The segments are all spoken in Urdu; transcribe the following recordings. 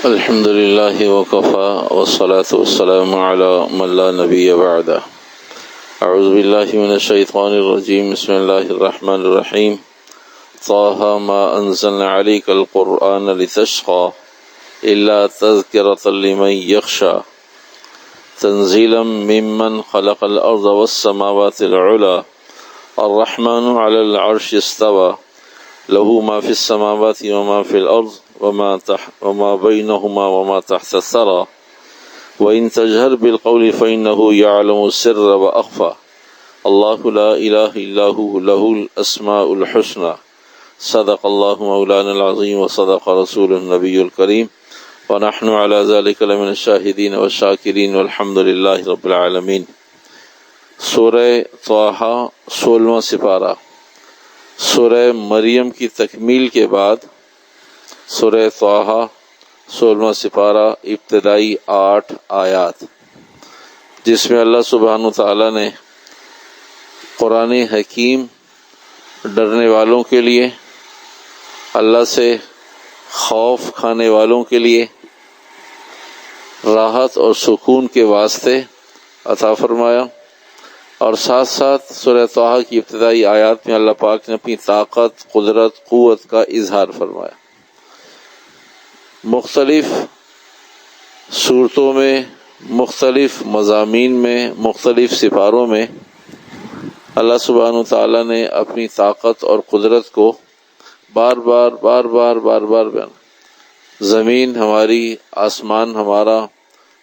الحمد لله وكفى والصلاة والسلام على من لا نبي بعده. أعوذ بالله من الشيطان الرجيم. بسم الله الرحمن الرحيم. طه ما أنزلنا عليك القرآن لتشقى إلا تذكرة لمن يخشى تنزيلا ممن خلق الأرض والسماوات العلى الرحمن على العرش استوى له ما في السماوات وما في الأرض وما بينهما وما تحت الثرى وإن تجهر بالقول فإنه يعلم السر وأخفى الله لا إله إلا هو له الأسماء الحسنى. صدق الله مولانا العظيم وصدق رسول النبي الكريم ونحن على ذلك لمن الشاهدين والشاكرين والحمد لله رب العالمين. سورہ طٰہٰ 16واں سپارہ. سورہ مریم کی تکمیل کے بعد سورہ طٰہٰ 16واں سپارہ ابتدائی 8 آیات، جس میں اللہ سبحانہ وتعالیٰ نے قرآن حکیم ڈرنے والوں کے لیے، اللہ سے خوف کھانے والوں کے لیے راحت اور سکون کے واسطے عطا فرمایا، اور ساتھ ساتھ سورہ طٰہٰ کی ابتدائی آیات میں اللہ پاک نے اپنی طاقت، قدرت، قوت کا اظہار فرمایا. مختلف صورتوں میں، مختلف مضامین میں، مختلف سپاروں میں اللہ سبحانہ وتعالیٰ نے اپنی طاقت اور قدرت کو بار بار بیان. زمین ہماری، آسمان ہمارا،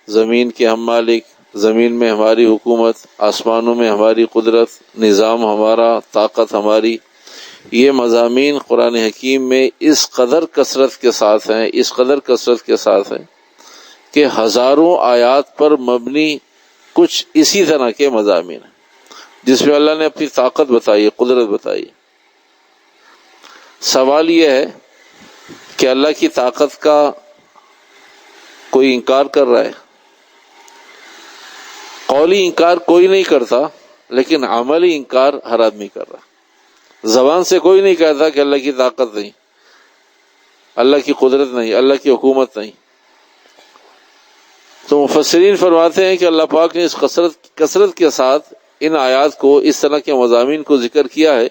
زمین کے ہم مالک، زمین میں ہماری حکومت، آسمانوں میں ہماری قدرت، نظام ہمارا، طاقت ہماری. یہ مضامین قرآن حکیم میں اس قدر کثرت کے ساتھ ہیں کہ ہزاروں آیات پر مبنی کچھ اسی طرح کے مضامین ہیں، جس میں اللہ نے اپنی طاقت بتائی، قدرت بتائی. سوال یہ ہے کہ اللہ کی طاقت کا کوئی انکار کر رہا ہے؟ قولی انکار کوئی نہیں کرتا، لیکن عملی انکار ہر آدمی کر رہا. زبان سے کوئی نہیں کہتا کہ اللہ کی طاقت نہیں، اللہ کی قدرت نہیں، اللہ کی حکومت نہیں. تو مفسرین فرماتے ہیں کہ اللہ پاک نے اس کثرت کے ساتھ ان آیات کو، اس طرح کے مضامین کو ذکر کیا ہے.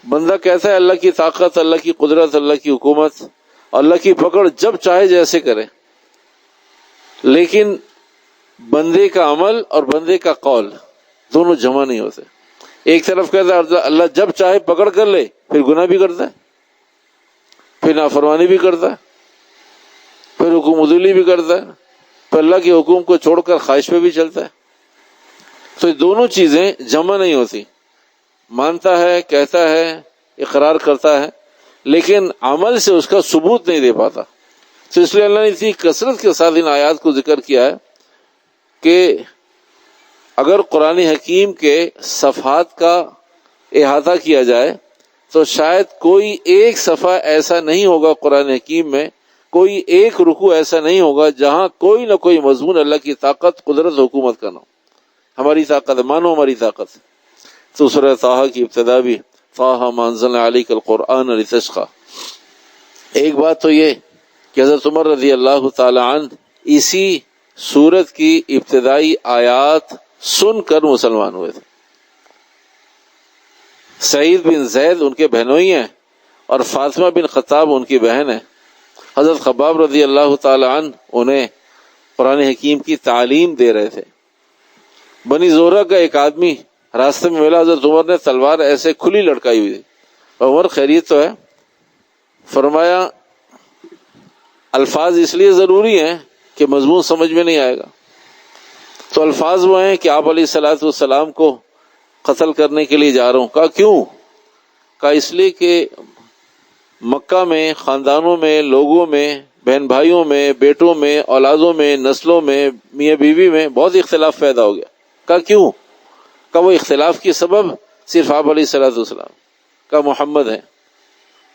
بندہ کہتا ہے اللہ کی طاقت، اللہ کی قدرت، اللہ کی حکومت، اللہ کی پکڑ جب چاہے جیسے کرے، لیکن بندے کا عمل اور بندے کا قول دونوں جمع نہیں ہوتے. ایک طرف کہتا ہے اللہ جب چاہے پکڑ کر لے، پھر گناہ بھی کرتا ہے، پھر نافرمانی بھی کرتا ہے، پھر حکم عدولی بھی کرتا ہے، پھر اللہ کے حکم کو چھوڑ کر خواہش پہ بھی چلتا ہے. تو یہ دونوں چیزیں جمع نہیں ہوتی. مانتا ہے، کہتا ہے، اقرار کرتا ہے، لیکن عمل سے اس کا ثبوت نہیں دے پاتا. تو اس لیے اللہ نے اتنی کثرت کے ساتھ ان آیات کو ذکر کیا ہے کہ اگر قرآن حکیم کے صفحات کا احاطہ کیا جائے تو شاید کوئی ایک صفحہ ایسا نہیں ہوگا قرآن حکیم میں، کوئی ایک رکوع ایسا نہیں ہوگا جہاں کوئی نہ کوئی مضمون اللہ کی طاقت، قدرت، حکومت کا نہ ہو. ہماری طاقت، مانو ہماری طاقت. تو سورہ طٰہٰ کی ابتدا بھی طٰہٰ ما انزلنا علیک القرآن لتشقى. ایک بات تو یہ کہ حضرت عمر رضی اللہ تعالی عنہ اسی سورت کی ابتدائی آیات سن کر مسلمان ہوئے تھے. سعید بن زید ان کے بہنوئی ہیں اور فاطمہ بن خطاب ان کی بہن ہے. حضرت خباب رضی اللہ تعالی عنہ انہیں قرآن حکیم کی تعلیم دے رہے تھے. بنی زہرہ کا ایک آدمی راستے میں ملا، حضرت عمر نے تلوار ایسے کھلی لٹکائی ہوئی تھی. عمر خیریت تو ہے؟ فرمایا الفاظ اس لیے ضروری ہیں کہ مضمون سمجھ میں نہیں آئے گا. تو الفاظ وہ ہیں کہ آپ علیہ الصلوۃ والسلام کو قتل کرنے کے لیے جا رہا ہوں. کہا کیوں؟ کہا اس لیے کہ مکہ میں خاندانوں میں، لوگوں میں، بہن بھائیوں میں، بیٹوں میں، اولادوں میں، نسلوں میں، میاں بیوی میں بہت اختلاف پیدا ہو گیا. کہا کیوں؟ کہا وہ اختلاف کی سبب صرف آپ علیہ الصلوۃ والسلام کا محمد ہے.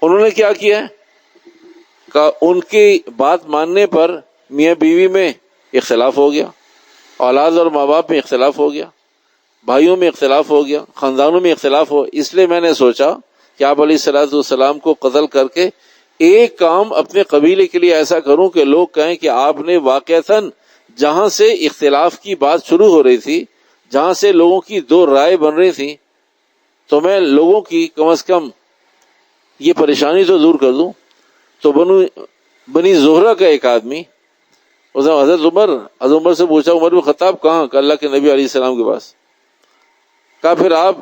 انہوں نے کیا کیا ہے؟ کہا ان کی بات ماننے پر میاں بیوی میں اختلاف ہو گیا، اولاد اور ماں باپ میں اختلاف ہو گیا، بھائیوں میں اختلاف ہو گیا، خاندانوں میں اختلاف ہو. اس لیے میں نے سوچا کہ آپ علیہ الصلوۃ والسلام کو قتل کر کے ایک کام اپنے قبیلے کے لیے ایسا کروں کہ لوگ کہیں کہ آپ نے واقعتاً جہاں سے اختلاف کی بات شروع ہو رہی تھی، جہاں سے لوگوں کی دو رائے بن رہی تھی، تو میں لوگوں کی کم از کم یہ پریشانی تو دور کر دوں۔ تو بنی زہرہ کا ایک آدمی حضرت عمر سے پوچھا، عمر بن خطاب کہاں؟ کہ اللہ کے نبی علیہ السلام کے پاس۔ کہا پھر آپ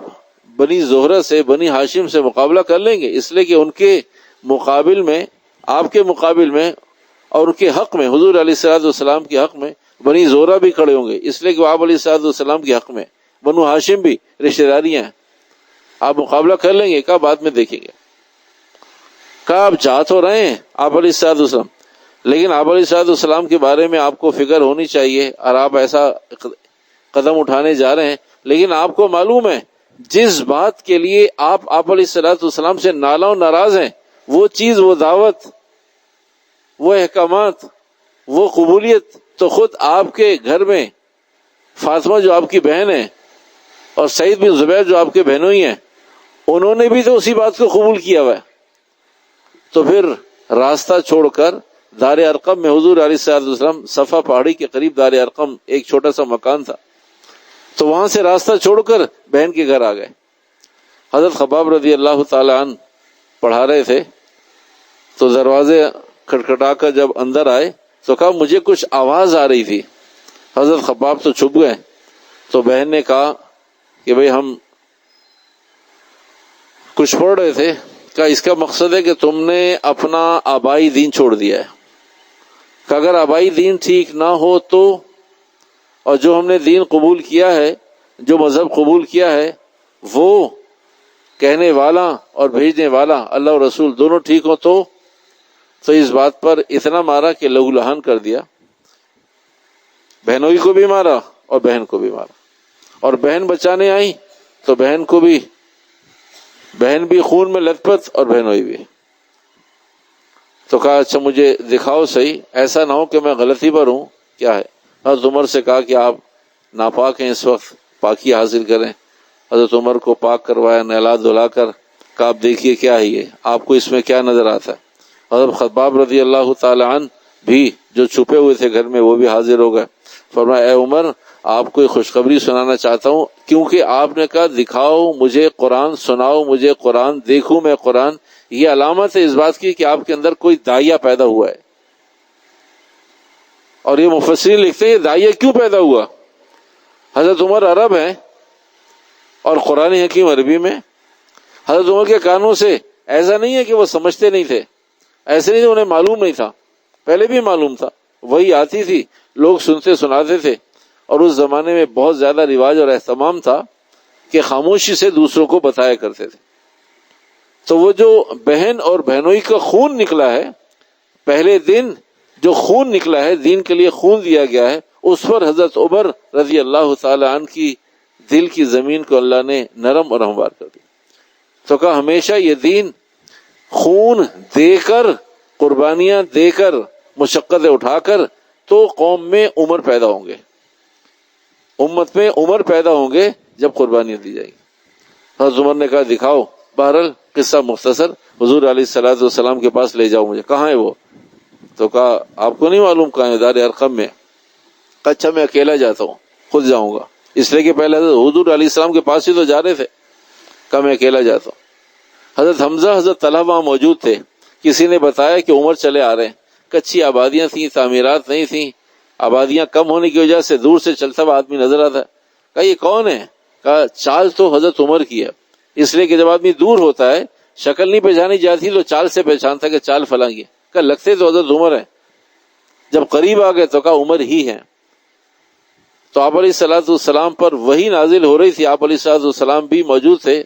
بنی زہرہ سے، بنی ہاشم سے مقابلہ کر لیں گے؟ اس لیے کہ ان کے مقابل میں، آپ کے مقابل میں اور ان کے حق میں، حضور علیہ الصلوۃ والسلام کے حق میں بنی زہرہ بھی کھڑے ہوں گے، اس لیے کہ وہ آپ علیہ الصلوۃ والسلام کے حق میں، بنو ہاشم بھی رشتہ داریاں ہیں، آپ مقابلہ کر لیں گے؟ کہا بعد میں دیکھیں گے۔ کہا آپ جا تو رہے ہیں آپ علیہ الصلوۃ والسلام، لیکن آپ علیہ الصلوۃ والسلام کے بارے میں آپ کو فکر ہونی چاہیے، اور آپ ایسا قدم اٹھانے جا رہے ہیں، لیکن آپ کو معلوم ہے جس بات کے لیے آپ علیہ الصلوۃ والسلام سے نالا و ناراض ہیں، وہ چیز، وہ دعوت، وہ احکامات، وہ قبولیت تو خود آپ کے گھر میں فاطمہ جو آپ کی بہن ہے اور سعید بن زبیر جو آپ کے بہنوئی ہیں، انہوں نے بھی تو اسی بات کو قبول کیا ہوا ہے۔ تو پھر راستہ چھوڑ کر دار ارقم میں، حضور علیہ الصلوۃ والسلام صفا پہاڑی کے قریب دار ارقم ایک چھوٹا سا مکان تھا، تو وہاں سے راستہ چھوڑ کر بہن کے گھر آ گئے۔ حضرت خباب رضی اللہ تعالی عنہ پڑھا رہے تھے، تو دروازے کھٹکھٹا کر جب اندر آئے تو کہا مجھے کچھ آواز آ رہی تھی۔ حضرت خباب تو چھپ گئے، تو بہن نے کہا کہ بھئی ہم کچھ پڑھ رہے تھے۔ کہا اس کا مقصد ہے کہ تم نے اپنا آبائی دین چھوڑ دیا ہے، کہ اگر آبائی دین ٹھیک نہ ہو تو، اور جو ہم نے دین قبول کیا ہے، جو مذہب قبول کیا ہے، وہ کہنے والا اور بھیجنے والا اللہ اور رسول دونوں ٹھیک ہو تو اس بات پر اتنا مارا کہ لہو لہان کر دیا، بہنوئی کو بھی مارا اور بہن کو بھی مارا، اور بہن بچانے آئی تو بہن بھی خون میں لت پت اور بہنوئی بھی۔ تو کہا اچھا مجھے دکھاؤ صحیح، ایسا نہ ہو کہ میں غلطی پر ہوں، کیا ہے؟ حضرت عمر سے کہا کہ آپ ناپاک ہیں، اس وقت پاکی حاصل کریں۔ حضرت عمر کو پاک کروایا، نہلا دھلا کر، کہ آپ دیکھیے کیا ہے یہ، آپ کو اس میں کیا نظر آتا ہے؟ حضرت خباب رضی اللہ تعالی عنہ بھی جو چھپے ہوئے تھے گھر میں، وہ بھی حاضر ہو گئے۔ فرمایا اے عمر، آپ کو ایک خوشخبری سنانا چاہتا ہوں، کیونکہ آپ نے کہا دکھاؤ مجھے قرآن، سناؤ مجھے قرآن، دیکھوں میں قرآن، یہ علامت ہے اس بات کی کہ آپ کے اندر کوئی داعیہ پیدا ہوا ہے۔ اور یہ مفسرین لکھتے ہیں یہ داعیہ کیوں پیدا ہوا؟ حضرت عمر عرب ہیں اور قرآن حکیم عربی میں۔ حضرت عمر کے کانوں سے ایسا نہیں ہے کہ وہ سمجھتے نہیں تھے، ایسے نہیں انہیں معلوم نہیں تھا، پہلے بھی معلوم تھا، وہی آتی تھی، لوگ سنتے سناتے تھے، اور اس زمانے میں بہت زیادہ رواج اور اہتمام تھا کہ خاموشی سے دوسروں کو بتایا کرتے تھے۔ تو وہ جو بہن اور بہنوئی کا خون نکلا ہے، پہلے دن جو خون نکلا ہے، دین کے لیے خون دیا گیا ہے، اس پر حضرت عمر رضی اللہ تعالی عنہ کی دل کی زمین کو اللہ نے نرم اور ہموار کر دیا۔ تو کہا ہمیشہ یہ دین خون دے کر، قربانیاں دے کر، مشقتیں اٹھا کر تو قوم میں عمر پیدا ہوں گے، امت میں عمر پیدا ہوں گے جب قربانیاں دی جائیں گی۔ حضرت عمر نے کہا دکھاؤ، بہرحال قصہ مختصر، حضور علیہ الصلوۃ والسلام کے پاس لے جاؤ مجھے۔ کہاں ہے وہ؟ تو کہا آپ کو نہیں معلوم کہاں ہے؟ دار ارقم میں۔ کہا اچھا میں اکیلا جاتا ہوں، خود جاؤں گا، اس لیے کہ پہلے حضور علیہ السلام کے پاس ہی تو جا رہے تھے۔ کہا میں اکیلا جاتا ہوں۔ حضرت حمزہ، حضرت طلحہ وہاں موجود تھے، کسی نے بتایا کہ عمر چلے آ رہے ہیں، کچی آبادیاں تھیں، تعمیرات نہیں تھیں، آبادیاں کم ہونے کی وجہ سے دور سے چلتا ہوا آدمی نظر آتا ہے۔ کہا یہ کون ہے؟ کہا چال تو حضرت عمر کی ہے، اس لیے کہ جب آدمی دور ہوتا ہے شکل نہیں پہچانی جاتی تو چال سے پہچانتا ہے کہ چال فلاں کی ہے۔ کہا لگتے تو حضرت عمر ہیں، جب قریب آ گئے تو کہا عمر ہی ہیں۔ تو آپ علیہ الصلوۃ والسلام پر وحی نازل ہو رہی تھی، آپ علیہ الصلوۃ والسلام بھی موجود تھے۔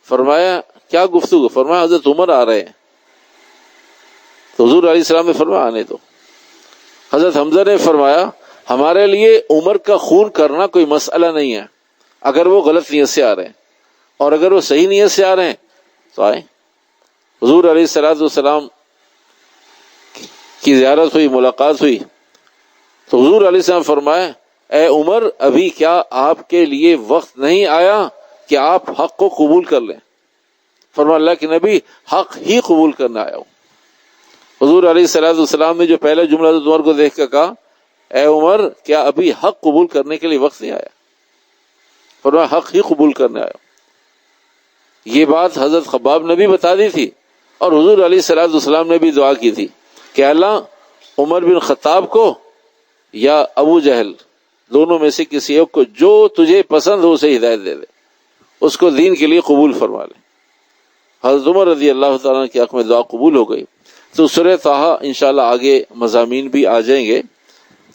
فرمایا کیا گفتگو؟ فرمایا حضرت عمر آ رہے ہیں۔ تو حضور علیہ السلام نے فرمایا آنے دو۔ حضرت حمزہ نے فرمایا ہمارے لیے عمر کا خون کرنا کوئی مسئلہ نہیں ہے، اگر وہ غلط نیت سے آ رہے ہیں، اور اگر وہ صحیح نیت سے آ رہے ہیں تو آئیں۔ حضور علیہ الصلوۃ والسلام کی زیارت ہوئی، ملاقات ہوئی، تو حضور علیہ السلام فرمایا اے عمر، ابھی کیا آپ کے لیے وقت نہیں آیا کہ آپ حق کو قبول کر لیں؟ فرمایا اللہ کے نبی حق ہی قبول کرنا آیا ہوں۔ حضور علیہ الصلوۃ والسلام نے جو پہلا جملہ حضرت عمر کو دیکھ کر کہا، اے عمر کیا ابھی حق قبول کرنے کے لیے وقت نہیں آیا؟ فرمایا حق ہی قبول کرنے آیا۔ یہ بات حضرت خباب نے بھی بتا دی تھی، اور حضور علیہ الصلوۃ والسلام نے بھی دعا کی تھی کہ اللہ عمر بن خطاب کو یا ابو جہل دونوں میں سے کسی ایک کو جو تجھے پسند ہو اسے ہدایت دے دے، اس کو دین کے لیے قبول فرما لے۔ حضرت عمر رضی اللہ تعالیٰ کے حق میں دعا قبول ہو گئی۔ تو سورہ طٰہٰ انشاءاللہ آگے مضامین بھی آ جائیں گے،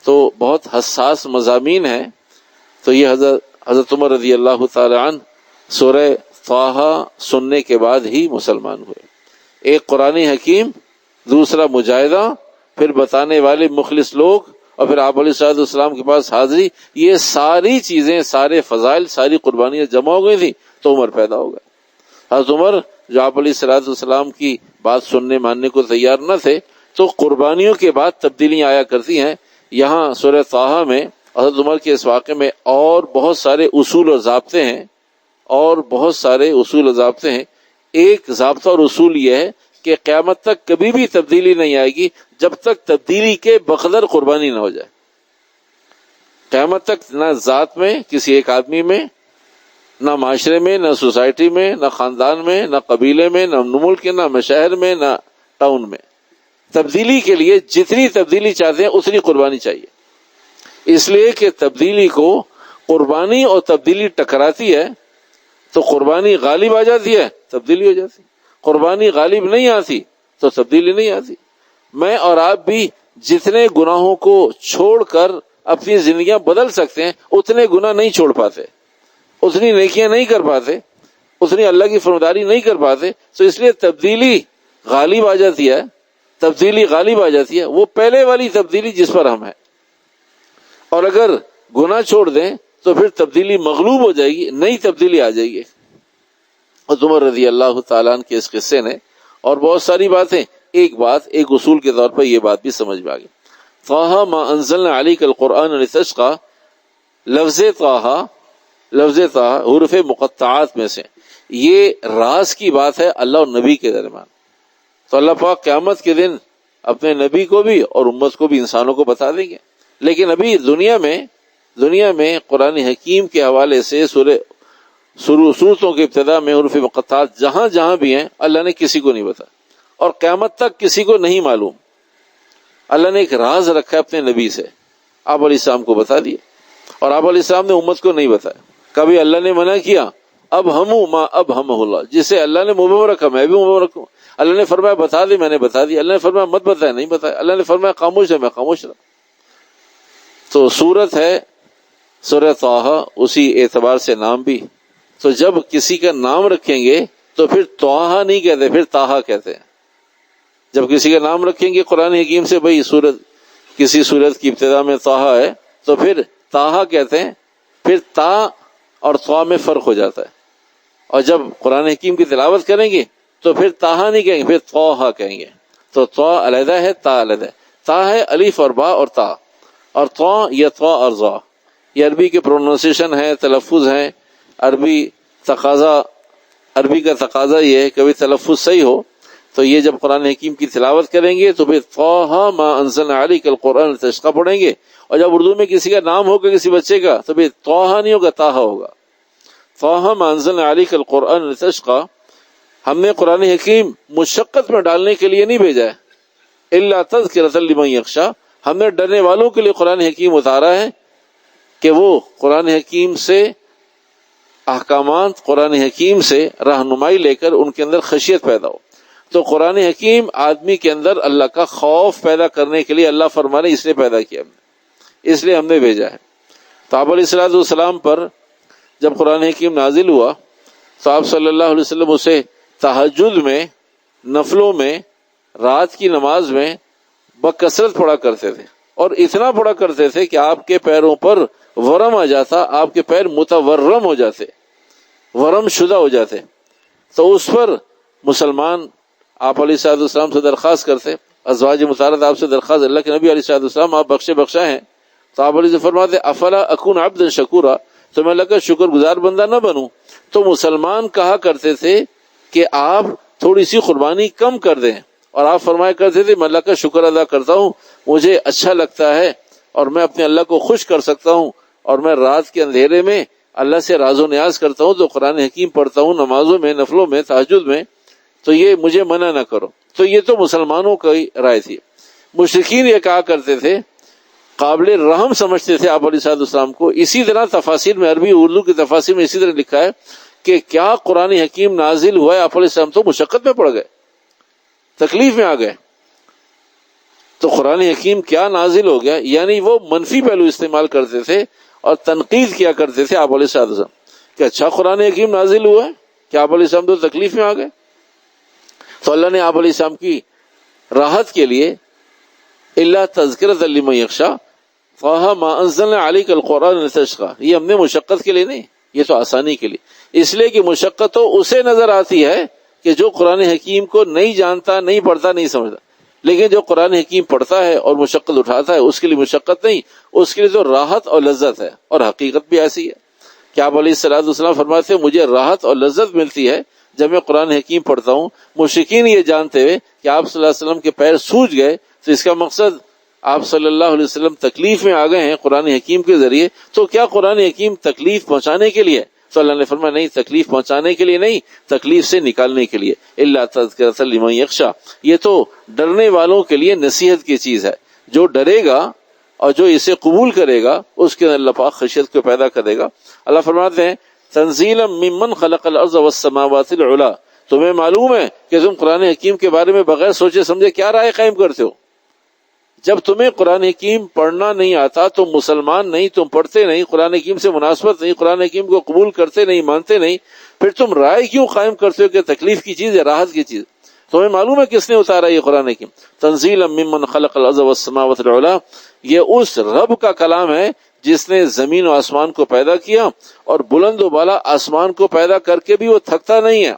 تو بہت حساس مضامین ہیں۔ تو یہ حضرت عمر رضی اللہ تعالیٰ عنہ سورہ طٰہٰ سننے کے بعد ہی مسلمان ہوئے۔ ایک قرآن حکیم، دوسرا مجاہدہ، پھر بتانے والے مخلص لوگ، اور پھر آپ علیہ الصلوۃ والسلام کے پاس حاضری، یہ ساری چیزیں، سارے فضائل، ساری قربانیاں جمع ہو گئی تھی تو عمر پیدا ہو گئے۔ حضرت عمر جو آپ علیہ الصلوۃ والسلام کی بات سننے ماننے کو تیار نہ تھے، تو قربانیوں کے بعد تبدیلیاں آیا کرتی ہیں۔ یہاں سورہ طٰہٰ میں حضرت عمر کے اس واقعے میں اور بہت سارے اصول اور ضابطے ہیں، اور بہت سارے اصول اور ضابطے ہیں۔ ایک ضابطہ اور اصول یہ ہے کہ قیامت تک کبھی بھی تبدیلی نہیں آئے گی جب تک تبدیلی کے بقدر قربانی نہ ہو جائے۔ قیامت تک نہ ذات میں، کسی ایک آدمی میں، نہ معاشرے میں، نہ سوسائٹی میں، نہ خاندان میں، نہ قبیلے میں، نہ ملک، نہ شہر میں، نہ ٹاؤن میں، تبدیلی کے لیے جتنی تبدیلی چاہتے ہیں اتنی قربانی چاہیے۔ اس لیے کہ تبدیلی کو قربانی اور تبدیلی ٹکراتی ہے تو قربانی غالب آ جاتی ہے، تبدیلی ہو جاتی۔ قربانی غالب نہیں آتی تو تبدیلی نہیں آتی۔ میں اور آپ بھی جتنے گناہوں کو چھوڑ کر اپنی زندگیاں بدل سکتے ہیں، اتنے گناہ نہیں چھوڑ پاتے، اتنی نیکیاں نہیں کر پاتے، اتنی اللہ کی فرمانبرداری نہیں کر پاتے۔ تو اس لیے تبدیلی غالب آ جاتی ہے، تبدیلی غالب آ جاتی ہے، وہ پہلے والی تبدیلی جس پر ہم ہیں۔ اور اگر گناہ چھوڑ دیں تو پھر تبدیلی مغلوب ہو جائے گی، نئی تبدیلی آ جائے گی۔ اور عمر رضی اللہ تعالیٰ عنہ کے اس قصے نے اور بہت ساری باتیں، ایک اصول کے طور پر یہ بات بھی سمجھ میں آ گئی۔ طٰہٰ ما انزلنا علیک القرآن لتشقی، لفظ طٰہٰ حروف مقطعات میں سے، یہ راز کی بات ہے اللہ اور نبی کے درمیان۔ تو اللہ پاک قیامت کے دن اپنے نبی کو بھی اور امت کو بھی، انسانوں کو بتا دیں گے۔ لیکن ابھی دنیا میں قرآن حکیم کے حوالے سے صورتوں کے ابتدا میں حروف مقطعات جہاں جہاں بھی ہیں، اللہ نے کسی کو نہیں بتایا، اور قیامت تک کسی کو نہیں معلوم۔ اللہ نے ایک راز رکھا ہے اپنے نبی سے، آپ علیہ السلام کو بتا دیا، اور آپ علیہ السلام نے امت کو نہیں بتایا۔ کبھی اللہ نے منع کیا، اب ہم اللہ، جسے اللہ نے منہ میں رکھا میں بھی منہ میں رکھوں۔ اللہ نے فرمایا بتا دے، میں نے بتا دیا۔ اللہ نے فرمایا مت بتایا، نہیں بتایا۔ اللہ نے فرمایا خاموش ہے، میں خاموش رہا۔ تو سورت ہے سورہ طٰہٰ، اسی اعتبار سے نام بھی۔ تو جب کسی کا نام رکھیں گے تو پھر طٰہٰ نہیں کہتے، پھر طٰہٰ کہتے ہیں۔ جب کسی کا نام رکھیں گے قرآن حکیم سے، بھئی کسی سورت کی ابتدا میں طٰہٰ ہے تو پھر طٰہٰ کہتے ہیں۔ پھر تا اور طٰ میں فرق ہو جاتا ہے، اور جب قرآن حکیم کی تلاوت کریں گے تو پھر طٰہٰ نہیں کہیں گے، پھر طٰہٰ کہیں گے۔ تو طٰ علیحدہ ہے، تا علیحدہ ہے۔ تا ہے الف اور با اور تا، اور طٰ یا طٰ اور ظا، یہ عربی کے پروننسیشن ہے، تلفظ ہیں۔ عربی کا تقاضا یہ ہے کبھی تلفظ صحیح ہو، تو یہ جب قرآن حکیم کی تلاوت کریں گے تو پھر طٰہٰ ما انزلنا علیک القرآن لتشقی پڑھیں گے، اور جب اردو میں کسی کا نام ہوگا کسی بچے کا تو پھر طٰہٰ نہیں ہوگا، طٰہٰ ہوگا۔ طٰہٰ ما انزلنا علیک القرآن لتشقی، ہم نے قرآن حکیم مشقت میں ڈالنے کے لیے نہیں بھیجا ہے، الا تذکرۃ لمن یخشی، ہم نے ڈرنے والوں کے لیے قرآن حکیم اتارا ہے کہ وہ قرآن حکیم سے احکامات، قرآن حکیم سے رہنمائی لے کر ان کے اندر خشیت پیدا ہو۔ تو قرآن حکیم آدمی کے اندر اللہ کا خوف پیدا کرنے کے لیے اللہ فرمانے اس لیے پیدا کیا، اس لیے ہم نے بھیجا ہے۔ تو آپ علیہ الصلوۃ والسلام پر جب قرآن حکیم نازل ہوا تو آپ صلی اللہ علیہ وسلم اسے تہجد میں، نفلوں میں، رات کی نماز میں بکثرت پڑھا کرتے تھے، اور اتنا پڑھا کرتے تھے کہ آپ کے پیروں پر ورم آ جاتا، آپ کے پیر متورم ہو جاتے، ورم شدہ ہو جاتے۔ تو اس پر مسلمان آپ علیہ الصلوۃ والسلام سے درخواست کرتے، ازواج مطہرات آپ سے درخواست، اللہ کے نبی علیہ الصلوۃ والسلام آپ بخشا ہیں، تو آپ علیہ فرماتے افلا اکون عبدا شکورا، تو میں اللہ کا شکر گزار بندہ نہ بنوں۔ تو مسلمان کہا کرتے تھے کہ آپ تھوڑی سی قربانی کم کر دیں، اور آپ فرمایا کرتے تھے میں اللہ کا شکر ادا کرتا ہوں، مجھے اچھا لگتا ہے اور میں اپنے اللہ کو خوش کر سکتا ہوں، اور میں رات کے اندھیرے میں اللہ سے راز و نیاز کرتا ہوں تو قرآن حکیم پڑھتا ہوں نمازوں میں، نفلوں میں، تہجد میں، تو یہ مجھے منع نہ کرو۔ تو یہ تو مسلمانوں کی رائے تھی۔ مشرکین یہ کہا کرتے تھے، قابل رحم سمجھتے تھے آپ علیہ السلام کو۔ اسی طرح تفاسیر میں، عربی اردو کی تفاسیر میں اسی طرح لکھا ہے کہ کیا قرآن حکیم نازل ہوا ہے، آپ علیہ السلام تو مشقت میں پڑ گئے، تکلیف میں آ گئے، تو قرآن حکیم کیا نازل ہو گیا؟ یعنی وہ منفی پہلو استعمال کرتے تھے اور تنقید کیا کرتے تھے آپ علیہ السلام کہ اچھا قرآن حکیم نازل ہوا ہے کہ آپ علیہ السلام تو تکلیف میں آ گئے۔ تو اللہ نے آپ علیہ السلام کی راحت کے لیے الا تذکرۃ لمن یخشی طٰہٰ ما انزلنا علیک القرآن لتشقیٰ، یہ ہم نے مشقت کے لیے نہیں، یہ تو آسانی کے لیے، اس لیے کہ مشقت تو اسے نظر آتی ہے کہ جو قرآن حکیم کو نہیں جانتا، نہیں پڑھتا، نہیں سمجھتا، لیکن جو قرآن حکیم پڑھتا ہے اور مشقت اٹھاتا ہے اس کے لیے مشقت نہیں، اس کے لیے تو راحت اور لذت ہے۔ اور حقیقت بھی ایسی ہے کہ آپ علیہ السلام فرماتے ہیں مجھے راحت اور لذت ملتی ہے جب میں قرآن حکیم پڑھتا ہوں۔ مشرکین یہ جانتے ہوئے کہ آپ صلی اللہ علیہ وسلم کے پیر سوج گئے تو اس کا مقصد آپ صلی اللہ علیہ وسلم تکلیف میں آ گئے ہیں قرآن حکیم کے ذریعے، تو کیا قرآن حکیم تکلیف پہنچانے کے لیے؟ تو اللہ نے فرمایا نہیں، تکلیف پہنچانے کے لیے نہیں، تکلیف سے نکالنے کے لیے۔ الا تذکرۃ لمن یخشی، یہ تو ڈرنے والوں کے لیے نصیحت کی چیز ہے۔ جو ڈرے گا اور جو اسے قبول کرے گا اس کے اللہ پاک خشیت کو پیدا کرے گا۔ اللہ فرماتے ہیں تنزیلا ممن خلق الارض والسماوات العلی، تمہیں معلوم ہے کہ تم قرآن حکیم کے بارے میں بغیر سوچے سمجھے کیا رائے قائم کرتے ہو؟ جب تمہیں قرآن حکیم پڑھنا نہیں آتا، تم مسلمان نہیں، تم پڑھتے نہیں، قرآن حکیم سے مناسبت نہیں، قرآن حکیم کو قبول کرتے نہیں، مانتے نہیں، پھر تم رائے کیوں قائم کرتے ہو کہ تکلیف کی چیز ہے، راحت کی چیز؟ تمہیں معلوم ہے کس نے اتارا یہ قرآن حکیم؟ تنزیلا ممن خلق الارض والسماوات العلی، یہ اس رب کا کلام ہے جس نے زمین و آسمان کو پیدا کیا، اور بلند و بالا آسمان کو پیدا کر کے بھی وہ تھکتا نہیں ہے۔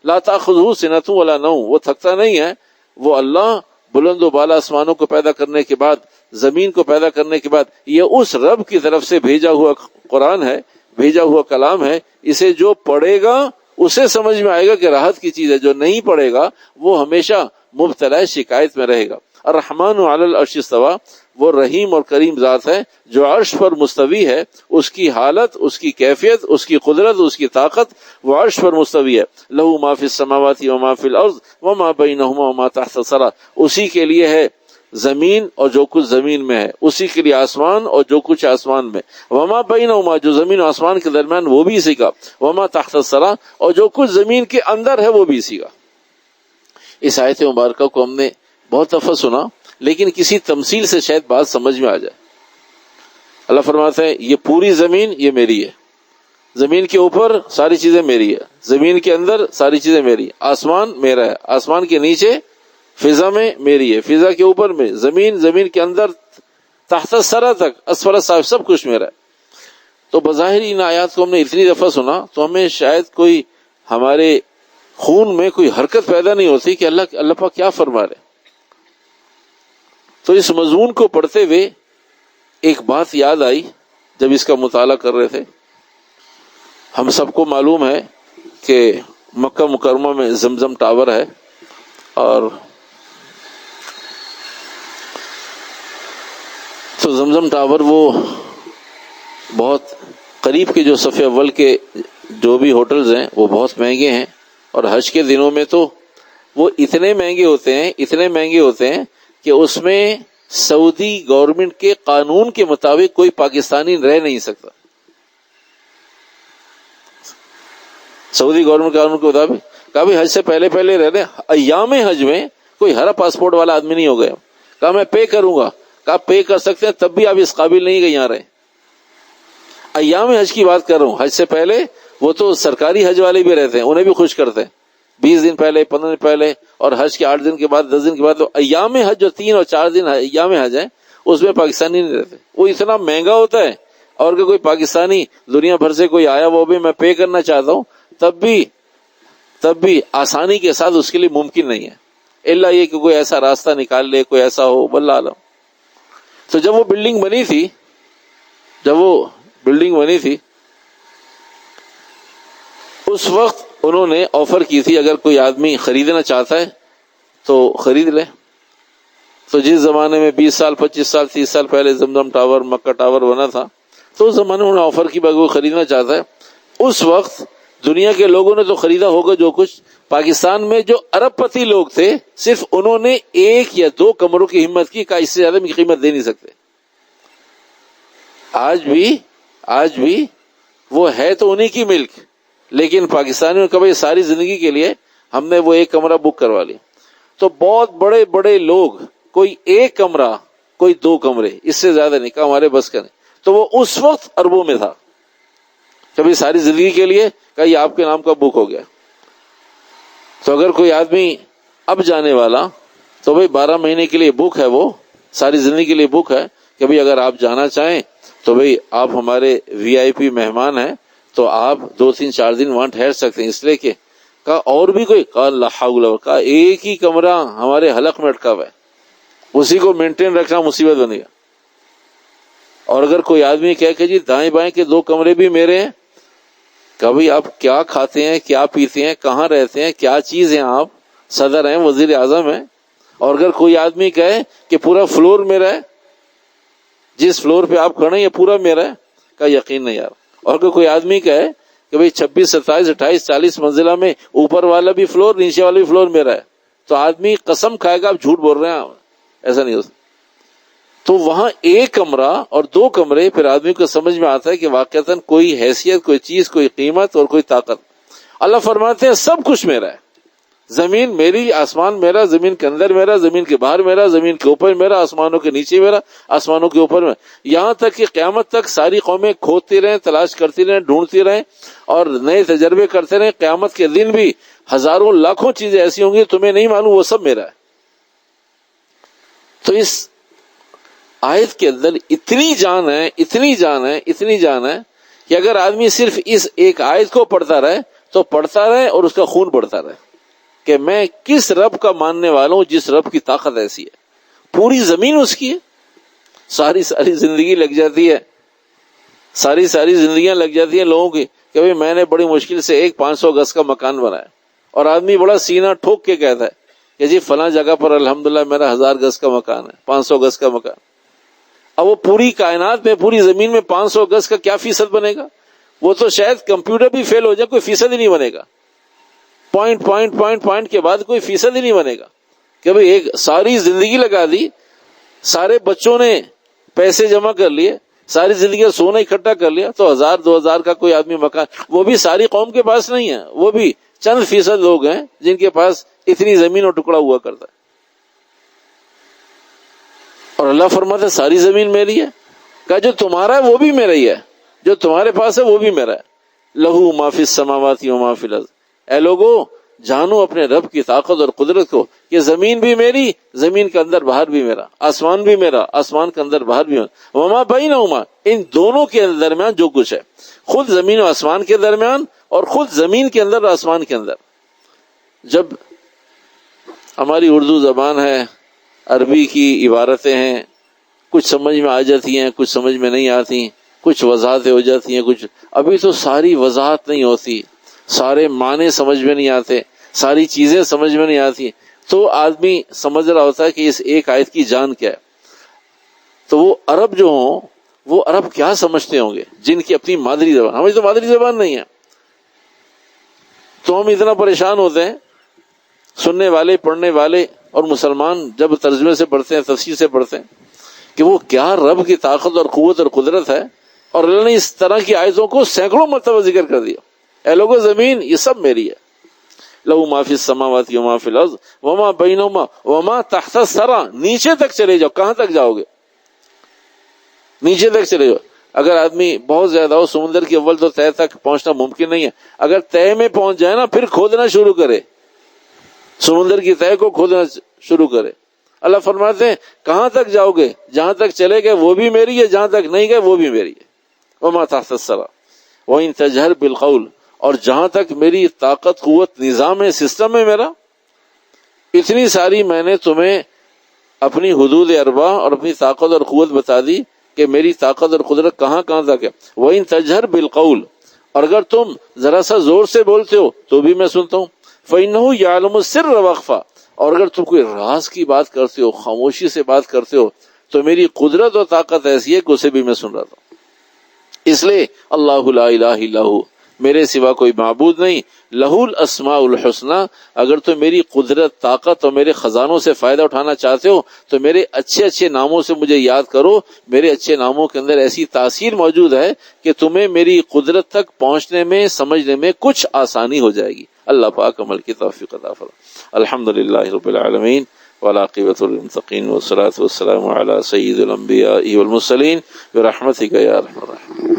لا تأخذہ سنۃ ولا نوم، وہ تھکتا نہیں ہے۔ وہ اللہ بلند و بالا آسمانوں کو پیدا کرنے کے بعد، زمین کو پیدا کرنے کے بعد، یہ اس رب کی طرف سے بھیجا ہوا قرآن ہے، بھیجا ہوا کلام ہے۔ اسے جو پڑھے گا اسے سمجھ میں آئے گا کہ راحت کی چیز ہے، جو نہیں پڑھے گا وہ ہمیشہ مبتلا شکایت میں رہے گا۔ الرحمن علی العرش استوی، وہ رحیم اور کریم ذات ہے جو عرش پر مستوی ہے، اس کی حالت، اس کی کیفیت، اس کی قدرت، اس کی طاقت، وہ عرش پر مستوی ہے۔ لہ ما فی السماوات وما فی الارض وما بینہما وما تحت الثری، اسی کے لیے ہے زمین اور جو کچھ زمین میں ہے، اسی کے لیے آسمان اور جو کچھ آسمان میں، وما بینہما، جو زمین و آسمان کے درمیان وہ بھی اسی کا، وما تحت الثری، اور جو کچھ زمین کے اندر ہے وہ بھی اسی کا۔ اس آیت مبارکہ کو ہم نے بہت دفعہ سنا، لیکن کسی تمثیل سے شاید بات سمجھ میں آ جائے۔ اللہ فرماتے ہیں یہ پوری زمین یہ میری ہے، زمین کے اوپر ساری چیزیں میری ہے، زمین کے اندر ساری چیزیں میری، آسمان میرا ہے، آسمان کے نیچے فضا میں میری ہے، فضا کے اوپر میں زمین، زمین کے اندر تحت الثری تک، اسفل السافل، سب کچھ میرا ہے۔ تو بظاہر ان آیات کو ہم نے اتنی دفعہ سنا تو ہمیں شاید کوئی ہمارے خون میں کوئی حرکت پیدا نہیں ہوتی کہ اللہ پاک کیا فرما رہے۔ تو اس مضمون کو پڑھتے ہوئے ایک بات یاد آئی جب اس کا مطالعہ کر رہے تھے۔ ہم سب کو معلوم ہے کہ مکہ مکرمہ میں زمزم ٹاور ہے، اور تو زمزم ٹاور وہ بہت قریب کے جو صف اول کے جو بھی ہوٹلز ہیں وہ بہت مہنگے ہیں، اور حج کے دنوں میں تو وہ اتنے مہنگے ہوتے ہیں کہ اس میں سعودی گورنمنٹ کے قانون کے مطابق کوئی پاکستانی رہ نہیں سکتا۔ سعودی گورنمنٹ قانون کے مطابق کہا بھی حج سے پہلے رہنے، ایام حج میں کوئی ہرا پاسپورٹ والا آدمی نہیں ہو گیا۔ کہا میں پے کروں گا، کہا پے کر سکتے ہیں، تب بھی آپ اس قابل نہیں کہ یہاں رہیں۔ ایام حج کی بات کر رہا ہوں، حج سے پہلے وہ تو سرکاری حج والے بھی رہتے ہیں، انہیں بھی خوش کرتے ہیں 20 دن پہلے، 15 دن پہلے، اور حج کے 8 دن کے بعد، 10 دن کے بعد۔ تو ایام حج جو 3 اور 4 دن ایام حج ہیں اس میں پاکستانی نہیں رہتے۔ وہ اتنا مہنگا ہوتا ہے، اور کہ کوئی پاکستانی دنیا بھر سے کوئی آیا وہ بھی میں پے کرنا چاہتا ہوں، تب بھی آسانی کے ساتھ اس کے لیے ممکن نہیں ہے، الا یہ کہ کوئی ایسا راستہ نکال لے، کوئی ایسا ہو، واللہ عالم۔ تو جب وہ بلڈنگ بنی تھی اس وقت انہوں نے آفر کی تھی اگر کوئی آدمی خریدنا چاہتا ہے تو خرید لیں. تو جس زمانے میں 20 سال 25 سال 30 سال پہلے زمزم ٹاور مکہ ٹاور بنا تھا تو اس زمانے میں انہیں آفر کی بغیر خریدنا چاہتا ہے. اس وقت دنیا کے لوگوں نے تو خریدا ہوگا جو کچھ. پاکستان میں جو ارب پتی لوگ تھے صرف انہوں نے 1 یا 2 کمروں کی ہمت کی، کہا اس سے زیادہ کی قیمت دے نہیں سکتے. آج بھی وہ ہے تو انہی کی ملک، لیکن پاکستانیوں نے کبھی ساری زندگی کے لیے ہم نے وہ 1 کمرہ بک کروا لی. تو بہت بڑے بڑے لوگ کوئی 1 کمرہ کوئی 2 کمرے اس سے زیادہ نہیں، کہا ہمارے بس کا نہیں. تو وہ اس وقت اربوں میں تھا. کبھی ساری زندگی کے لیے کہا یہ آپ کے نام کا بک ہو گیا. تو اگر کوئی آدمی اب جانے والا تو بھئی 12 مہینے کے لیے بک ہے، وہ ساری زندگی کے لیے بک ہے کہ بھئی اگر آپ جانا چاہیں تو بھئی آپ ہمارے VIP مہمان ہیں تو آپ 2-3-4 دن وہاں ٹھہر سکتے ہیں. اس لیے کہ کہا اور بھی کوئی، کہا لا حول، کہا 1 ہی کمرہ ہمارے حلق میں اٹکا ہوا ہے، اسی کو مینٹین رکھنا مصیبت بنے گا. اور اگر کوئی آدمی کہے کہ جی دائیں بائیں کے 2 کمرے بھی میرے ہیں، کہ بھئی آپ کیا کھاتے ہیں، کیا پیتے ہیں، کہاں رہتے ہیں، کیا چیز ہیں، آپ صدر ہیں، وزیر اعظم ہیں. اور اگر کوئی آدمی کہے کہ پورا فلور میرا ہے، جس فلور پہ آپ کھڑے ہیں یہ پورا میرا ہے، کا یقین نہیں یار. اور اگر کوئی آدمی کہے کہ بھئی 26 27 28 40 منزلہ میں اوپر والا بھی فلور نیچے والا بھی فلور میرا ہے، تو آدمی قسم کھائے گا آپ جھوٹ بول رہے ہیں، ایسا نہیں ہوتا. تو وہاں 1 کمرہ اور 2 کمرے پھر آدمی کو سمجھ میں آتا ہے کہ واقعتاً کوئی حیثیت، کوئی چیز، کوئی قیمت اور کوئی طاقت. اللہ فرماتے ہیں سب کچھ میرا ہے. زمین میری، آسمان میرا، زمین کے اندر میرا، زمین کے باہر میرا، زمین کے اوپر میرا، آسمانوں کے نیچے میرا، آسمانوں کے اوپر میرا. یہاں تک کہ قیامت تک ساری قومیں کھودتی رہیں، تلاش کرتی رہیں، ڈھونڈتی رہیں اور نئے تجربے کرتے رہیں. قیامت کے دن بھی ہزاروں لاکھوں چیزیں ایسی ہوں گی تمہیں نہیں معلوم، وہ سب میرا ہے. تو اس آیت کے اندر اتنی جان ہے کہ اگر آدمی صرف اس ایک آیت کو پڑھتا رہے تو پڑھتا رہے اور اس کا خون بڑھتا رہے کہ میں کس رب کا ماننے والا ہوں جس رب کی طاقت ایسی ہے. پوری زمین اس کی ہے. ساری زندگی لگ جاتی ہے، ساری زندگیاں لگ جاتی ہیں لوگوں کی کہ بھئی میں نے بڑی مشکل سے 500 گز کا مکان بنایا، اور آدمی بڑا سینہ ٹھوک کے کہتا ہے کہ جی فلاں جگہ پر الحمدللہ میرا 1000 گز کا مکان ہے، 500 گز کا مکان. اب وہ پوری کائنات میں، پوری زمین میں 500 گز کا کیا فیصد بنے گا؟ وہ تو شاید کمپیوٹر بھی فیل ہو جائے، کوئی فیصد ہی نہیں بنے گا. پوائنٹ کے بعد کوئی فیصد ہی نہیں بنے گا کہ بھئی ایک ساری زندگی لگا دی، سارے بچوں نے پیسے جمع کر لیے، ساری زندگی سونا اکٹھا کر لیا، تو 1000-2000 کا کوئی آدمی مکان، وہ بھی ساری قوم کے پاس نہیں ہے، وہ بھی چند فیصد لوگ ہیں جن کے پاس اتنی زمین اور ٹکڑا ہوا کرتا ہے. اور اللہ فرماتا ہے ساری زمین میری ہے. کہا جو تمہارا ہے وہ بھی میرا ہی ہے، جو تمہارے پاس ہے وہ بھی میرا ہے. لہو ما فی السماوات و ما فی الارض. اے لوگو جانو اپنے رب کی طاقت اور قدرت کو کہ زمین بھی میری، زمین کے اندر باہر بھی میرا، آسمان بھی میرا، آسمان کے اندر باہر بھی میرا، وما بینہما، ان دونوں کے درمیان جو کچھ ہے، خود زمین و آسمان کے درمیان اور خود زمین کے اندر اور آسمان کے اندر. جب ہماری اردو زبان ہے، عربی کی عبارتیں ہیں، کچھ سمجھ میں آ جاتی ہیں، کچھ سمجھ میں نہیں آتی، کچھ وضاحتیں ہو جاتی ہیں، کچھ ابھی تو ساری وضاحت نہیں ہوتی، سارے معنی سمجھ میں نہیں آتے، ساری چیزیں سمجھ میں نہیں آتی، تو آدمی سمجھ رہا ہوتا ہے کہ اس ایک آیت کی جان کیا ہے. تو وہ عرب جو ہوں وہ عرب کیا سمجھتے ہوں گے جن کی اپنی مادری زبان، ہماری تو مادری زبان نہیں ہے. تو ہم اتنا پریشان ہوتے ہیں، سننے والے، پڑھنے والے اور مسلمان جب ترجمے سے پڑھتے ہیں، تفسیر سے پڑھتے ہیں کہ وہ کیا رب کی طاقت اور قوت اور قدرت ہے. اور اللہ نے اس طرح کی آیتوں کو سینکڑوں مرتبہ ذکر کر دیا. اے لوگو زمین یہ سب میری ہے. لہو ما فی السماوات و ما فی الارض وما بینہما وما تحت الثری. نیچے تک چلے جاؤ. کہاں تک جاؤ گے؟ نیچے تک چلے جاؤ. اگر آدمی بہت زیادہ ہو سمندر کے اول تو تہہ تک پہنچنا ممکن نہیں ہے. اگر تہہ میں پہنچ جائے نا پھر کھودنا شروع کرے، سمندر کی تہہ کو کھودنا شروع کرے. اللہ فرماتے ہیں کہاں تک جاؤ گے؟ جہاں تک چلے گئے وہ بھی میری ہے، جہاں تک نہیں گئے وہ بھی میری ہے. وما تحت الثری وان تجہر بالقول. اور جہاں تک میری طاقت، قوت، نظام ہے، سسٹم ہے میرا، اتنی ساری میں نے تمہیں اپنی حدود اربع اور اپنی طاقت اور قوت بتا دی کہ میری طاقت اور قدرت کہاں کہاں تک ہے. وان تجہر بالقول. اور اگر تم ذرا سا زور سے بولتے ہو تو بھی میں سنتا ہوں. فَإِنَّهُ يَعْلَمُ السِّرَّ وَأَخْفَى، اور اگر تم کوئی راز کی بات کرتے ہو، خاموشی سے بات کرتے ہو، تو میری قدرت اور طاقت ایسی ہے کہ اسے بھی میں سن رہا تھا. اس لیے اللہ لا الہ الا ہو، میرے سوا کوئی معبود نہیں، لہ الاسماء الحسنی، اگر تو میری قدرت، طاقت اور میرے خزانوں سے فائدہ اٹھانا چاہتے ہو تو میرے اچھے اچھے ناموں سے مجھے یاد کرو. میرے اچھے ناموں کے اندر ایسی تاثیر موجود ہے کہ تمہیں میری قدرت تک پہنچنے میں، سمجھنے میں کچھ آسانی ہو جائے گی. اللہ پاک عمل کی توفیق عطا فرمائے. الحمدللہ رب العالمین والعاقبۃ للمتقین والصلاۃ والسلام علی سید الانبیاء والمرسلین برحمتک یا ارحم الراحمین.